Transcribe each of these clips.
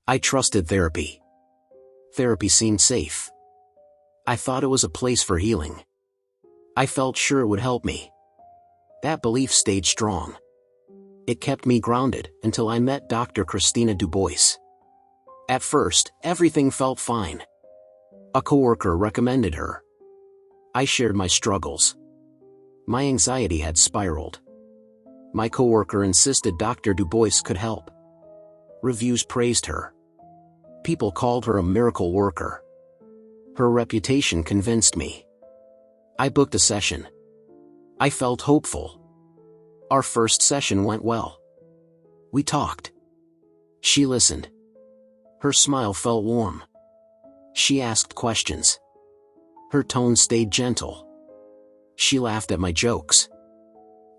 I trusted therapy. Therapy seemed safe. I thought it was a place for healing. I felt sure it would help me. That belief stayed strong. It kept me grounded until I met Dr. Christina Dubois. At first, everything felt fine. A coworker recommended her. I shared my struggles. My anxiety had spiraled. My coworker insisted Dr. Dubois could help. Reviews praised her. People called her a miracle worker. Her reputation convinced me. I booked a session. I felt hopeful. Our first session went well. We talked. She listened. Her smile felt warm. She asked questions. Her tone stayed gentle. She laughed at my jokes.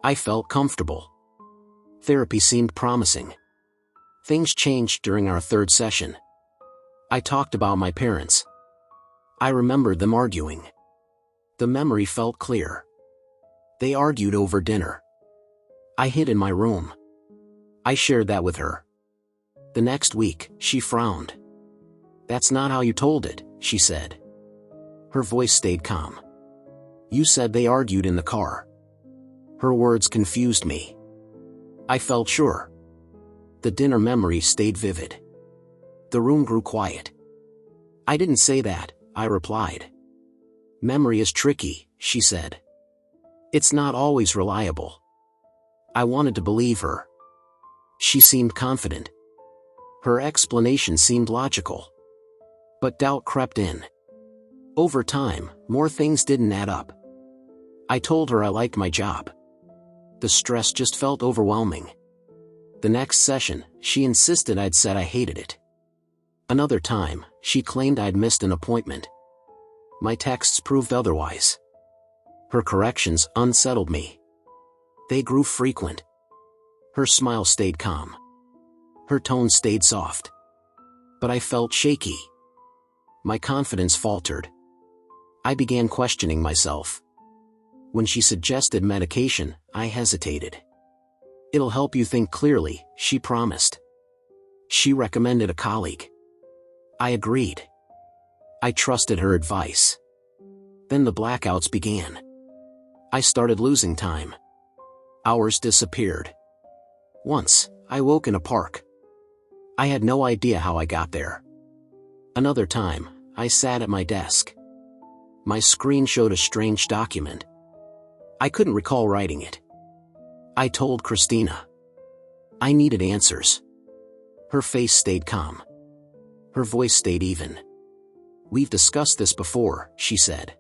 I felt comfortable. Therapy seemed promising. Things changed during our third session. I talked about my parents. I remembered them arguing. The memory felt clear. They argued over dinner. I hid in my room. I shared that with her. The next week, she frowned. "That's not how you told it," she said. Her voice stayed calm. "You said they argued in the car." Her words confused me. I felt sure. The dinner memory stayed vivid. The room grew quiet. "I didn't say that," I replied. "Memory is tricky," she said. "It's not always reliable." I wanted to believe her. She seemed confident. Her explanation seemed logical. But doubt crept in. Over time, more things didn't add up. I told her I liked my job. The stress just felt overwhelming. The next session, she insisted I'd said I hated it. Another time, she claimed I'd missed an appointment. My texts proved otherwise. Her corrections unsettled me. They grew frequent. Her smile stayed calm. Her tone stayed soft. But I felt shaky. My confidence faltered. I began questioning myself. When she suggested medication, I hesitated. "It'll help you think clearly," she promised. She recommended a colleague. I agreed. I trusted her advice. Then the blackouts began. I started losing time. Hours disappeared. Once, I woke in a park. I had no idea how I got there. Another time, I sat at my desk. My screen showed a strange document. I couldn't recall writing it. I told Christina. I needed answers. Her face stayed calm. Her voice stayed even. "We've discussed this before," she said.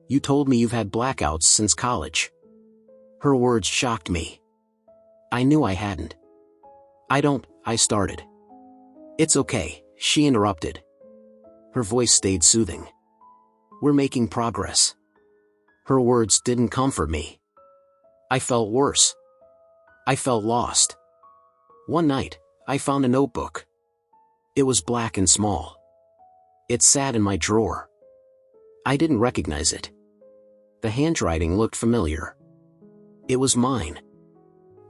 "You told me you've had blackouts since college." Her words shocked me. I knew I hadn't. I started. "It's okay," she interrupted. Her voice stayed soothing. "We're making progress." Her words didn't comfort me. I felt worse. I felt lost. One night, I found a notebook. It was black and small. It sat in my drawer. I didn't recognize it. The handwriting looked familiar. It was mine.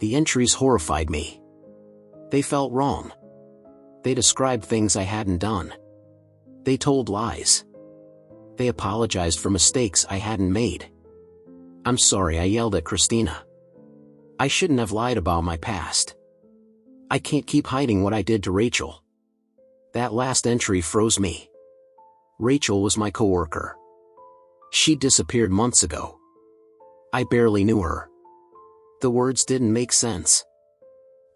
The entries horrified me. They felt wrong. They described things I hadn't done. They told lies. They apologized for mistakes I hadn't made. "I'm sorry," I yelled at Christina. "I shouldn't have lied about my past. I can't keep hiding what I did to Rachel." That last entry froze me. Rachel was my coworker. She disappeared months ago. I barely knew her. The words didn't make sense.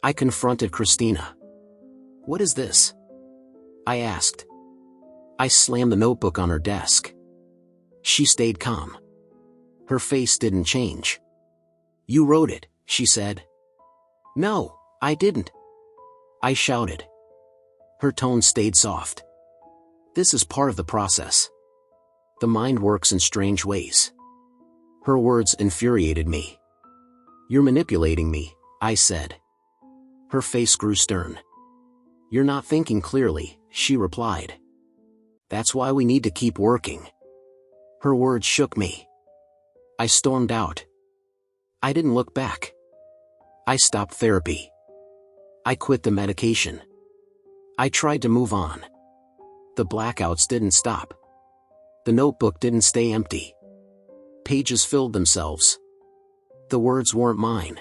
I confronted Christina. "What is this?" I asked. I slammed the notebook on her desk. She stayed calm. Her face didn't change. "You wrote it," she said. "No, I didn't," I shouted. Her tone stayed soft. "This is part of the process. The mind works in strange ways." Her words infuriated me. "You're manipulating me," I said. Her face grew stern. "You're not thinking clearly," she replied. "That's why we need to keep working." Her words shook me. I stormed out. I didn't look back. I stopped therapy. I quit the medication. I tried to move on. The blackouts didn't stop. The notebook didn't stay empty. Pages filled themselves. The words weren't mine.